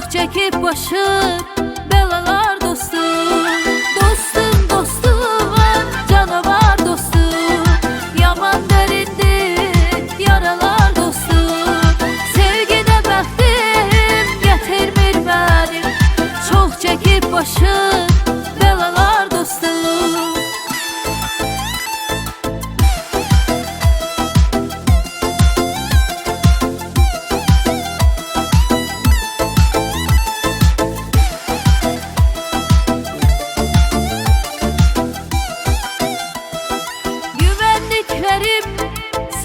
Çok çekip başım belalar dostum. Dostum dostum canavar dostum. Yaman derindir yaralar dostum. Sevgide bəxtim getirmir benim. Çok çekip başım belalar dostum.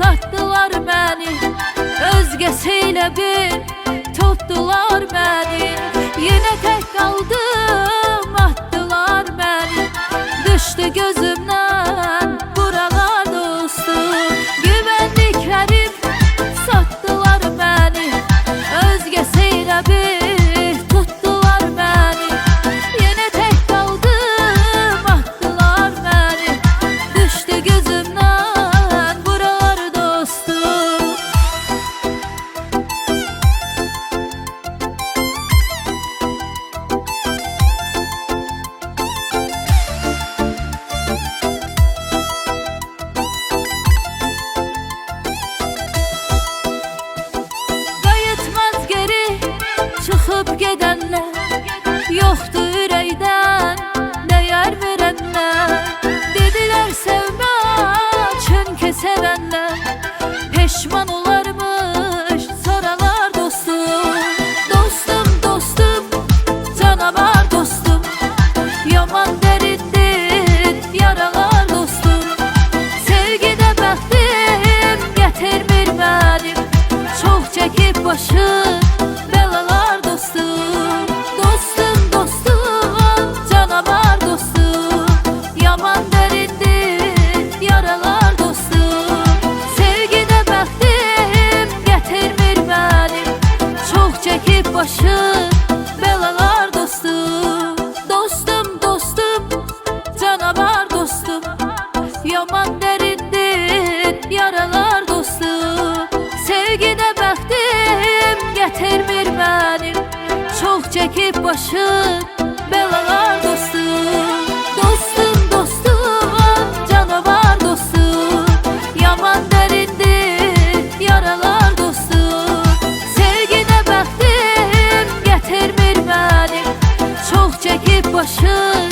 Sattılar beni, özgesiyle bir tuttular beni. Yine tek kaldım, attılar beni. Düştü gözümden buralar dostum. Güvendiklerim sattılar beni, özgesiyle bir tuttular beni. Yine tek kaldım, attılar beni. Düştü gözümden. Çıxıb gedənlər yoxdur ürəkdən dəyər verənlər. Dedilər sevmə çünki sevənlər peşman olarmış soralar dostum. Dostum dostum canavar dostum. Yaman derindir yaralar dostum. Sevgide bəxtim getirmir benim. Çox çəkib başım belalar dostum. Dostum dostum canavar dostum. Yaman derindir yaralar dostum. Sevgide bəxtim getirmir benim. Çok çekip başım belalar dostum. Dostum dostum canavar dostum. Yaman derindir yaralar dostum. Sevgide bəxtim getirmir benim. Çok çekip başım belalar dostum. Dostum dostum canavar dostum. Yaman derindir yaralar dostum. Sevgide bəxtim getirmir benim. Çok çekip başım